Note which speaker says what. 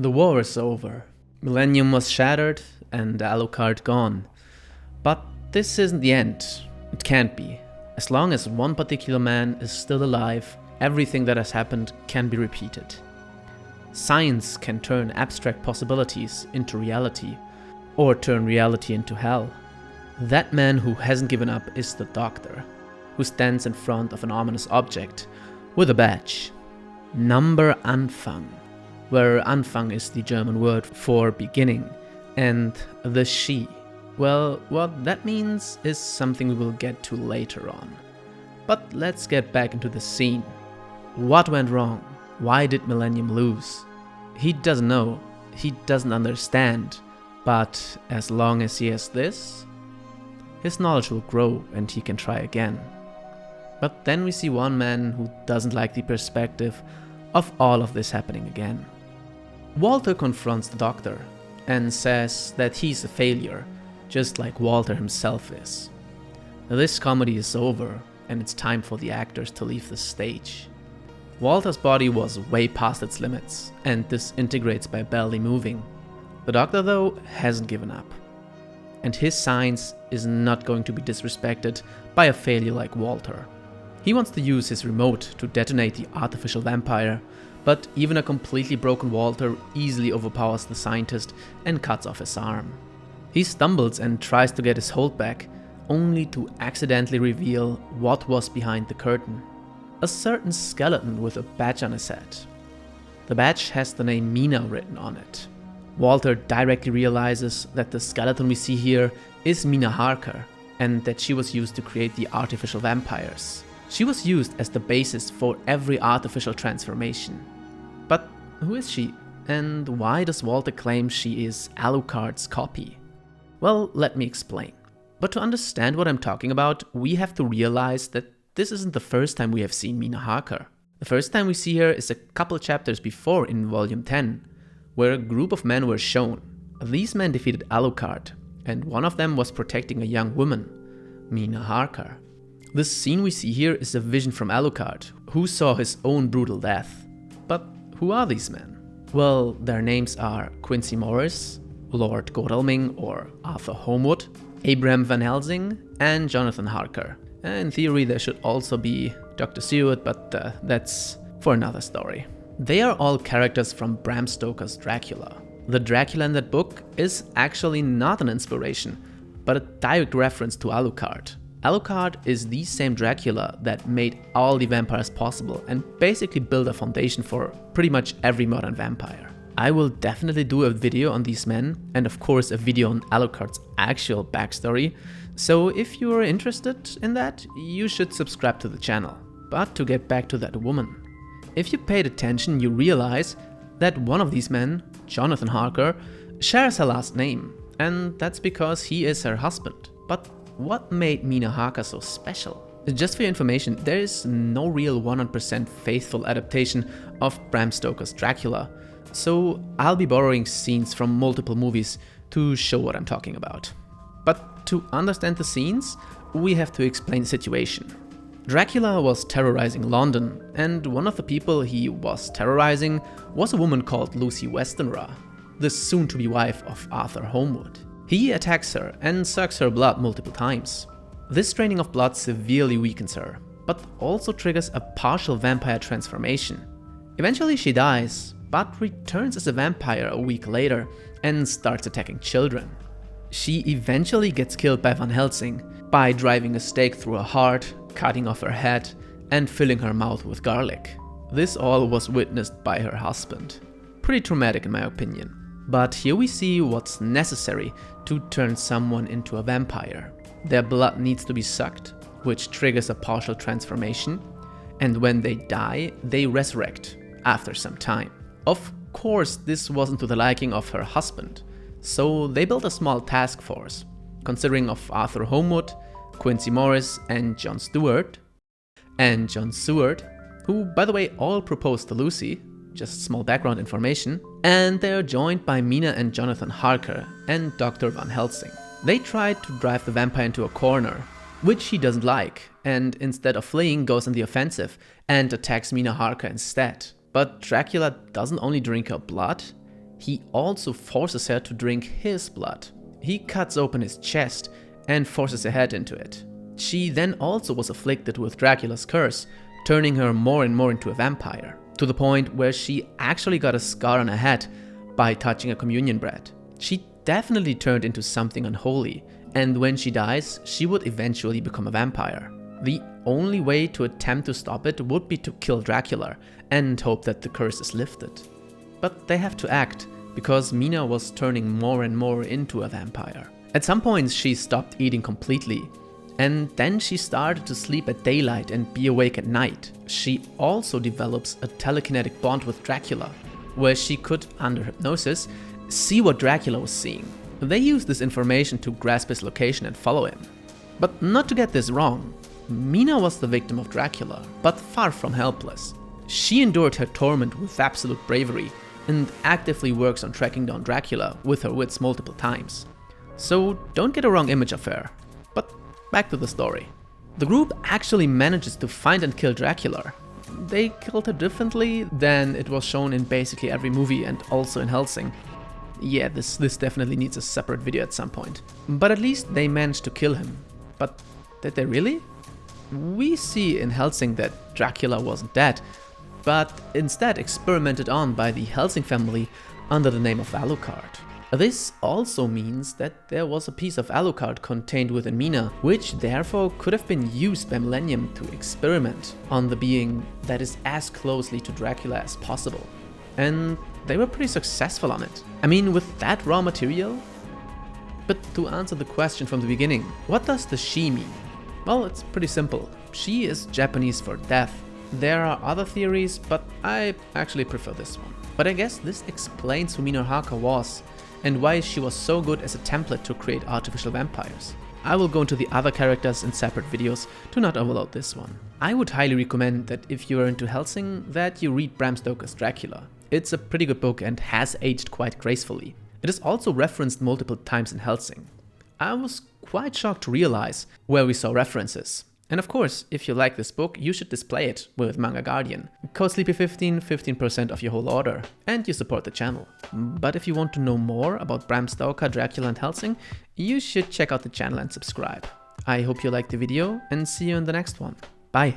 Speaker 1: The war is over. Millennium was shattered and Alucard gone. But this isn't the end. It can't be. As long as one particular man is still alive, everything that has happened can be repeated. Science can turn abstract possibilities into reality, or turn reality into hell. That man who hasn't given up is the Doctor, who stands in front of an ominous object with a badge. Number Anfang, where Anfang is the German word for beginning, and the she. Well, what that means is something we will get to later on. But let's get back into the scene. What went wrong? Why did Millennium lose? He doesn't know, he doesn't understand, but as long as he has this, his knowledge will grow and he can try again. But then we see one man who doesn't like the perspective of all of this happening again. Walter confronts the Doctor and says that he's a failure, just like Walter himself is. This comedy is over and it's time for the actors to leave the stage. Walter's body was way past its limits and disintegrates by barely moving. The Doctor, though, hasn't given up. And his science is not going to be disrespected by a failure like Walter. He wants to use his remote to detonate the artificial vampire, but even a completely broken Walter easily overpowers the scientist and cuts off his arm. He stumbles and tries to get his hold back, only to accidentally reveal what was behind the curtain. A certain skeleton with a badge on his head. The badge has the name Mina written on it. Walter directly realizes that the skeleton we see here is Mina Harker, and that she was used to create the artificial vampires. She was used as the basis for every artificial transformation. But who is she? And why does Walter claim she is Alucard's copy? Well, let me explain. But to understand what I'm talking about, we have to realize that this isn't the first time we have seen Mina Harker. The first time we see her is a couple chapters before in Volume 10, where a group of men were shown. These men defeated Alucard, and one of them was protecting a young woman, Mina Harker. This scene we see here is a vision from Alucard, who saw his own brutal death. But who are these men? Well, their names are Quincy Morris, Lord Godalming or Arthur Holmwood, Abram Van Helsing, and Jonathan Harker. In theory there should also be Dr. Seward, but that's for another story. They are all characters from Bram Stoker's Dracula. The Dracula in that book is actually not an inspiration, but a direct reference to Alucard. Alucard is the same Dracula that made all the vampires possible and basically built a foundation for pretty much every modern vampire. I will definitely do a video on these men, and of course a video on Alucard's actual backstory, so if you are interested in that, you should subscribe to the channel. But to get back to that woman. If you paid attention, you realize that one of these men, Jonathan Harker, shares her last name, and that's because he is her husband. But what made Mina Harker so special? Just for your information, there is no real 100% faithful adaptation of Bram Stoker's Dracula, so I'll be borrowing scenes from multiple movies to show what I'm talking about. But to understand the scenes, we have to explain the situation. Dracula was terrorizing London, and one of the people he was terrorizing was a woman called Lucy Westenra, the soon-to-be wife of Arthur Holmwood. He attacks her and sucks her blood multiple times. This draining of blood severely weakens her, but also triggers a partial vampire transformation. Eventually she dies, but returns as a vampire a week later and starts attacking children. She eventually gets killed by Van Helsing by driving a stake through her heart, cutting off her head, and filling her mouth with garlic. This all was witnessed by her husband. Pretty traumatic in my opinion. But here we see what's necessary to turn someone into a vampire. Their blood needs to be sucked, which triggers a partial transformation, and when they die, they resurrect after some time. Of course, this wasn't to the liking of her husband, so they built a small task force, consisting of Arthur Holmwood, Quincy Morris, and John Stewart. And John Stewart, who by the way all proposed to Lucy, just small background information, and they are joined by Mina and Jonathan Harker and Dr. Van Helsing. They tried to drive the vampire into a corner, which he doesn't like, and instead of fleeing goes on the offensive and attacks Mina Harker instead. But Dracula doesn't only drink her blood, he also forces her to drink his blood. He cuts open his chest and forces her head into it. She then also was afflicted with Dracula's curse, turning her more and more into a vampire, to the point where she actually got a scar on her head by touching a communion bread. She definitely turned into something unholy, and when she dies, she would eventually become a vampire. The only way to attempt to stop it would be to kill Dracula and hope that the curse is lifted. But they have to act, because Mina was turning more and more into a vampire. At some points she stopped eating completely, and then she started to sleep at daylight and be awake at night. She also develops a telekinetic bond with Dracula, where she could, under hypnosis, see what Dracula was seeing. They used this information to grasp his location and follow him. But not to get this wrong, Mina was the victim of Dracula, but far from helpless. She endured her torment with absolute bravery and actively works on tracking down Dracula with her wits multiple times. So don't get a wrong image of her. But back to the story. The group actually manages to find and kill Dracula. They killed her differently than it was shown in basically every movie and also in Hellsing. Yeah, this definitely needs a separate video at some point. But at least they managed to kill him. But did they really? We see in Hellsing that Dracula wasn't dead, but instead experimented on by the Hellsing family under the name of Alucard. This also means that there was a piece of Alucard contained within Mina, which therefore could have been used by Millennium to experiment on the being that is as closely to Dracula as possible. And they were pretty successful on it. I mean, with that raw material? But to answer the question from the beginning, what does the she mean? Well, it's pretty simple. She is Japanese for death. There are other theories, but I actually prefer this one. But I guess this explains who Mina Haka was and why she was so good as a template to create artificial vampires. I will go into the other characters in separate videos to not overload this one. I would highly recommend that if you are into Hellsing, that you read Bram Stoker's Dracula. It's a pretty good book and has aged quite gracefully. It is also referenced multiple times in Hellsing. I was quite shocked to realize where we saw references. And of course, if you like this book, you should display it with Manga Guardian. Code Sleepy15, 15% off your whole order, and you support the channel. But if you want to know more about Bram Stoker, Dracula and Hellsing, you should check out the channel and subscribe. I hope you liked the video and see you in the next one. Bye!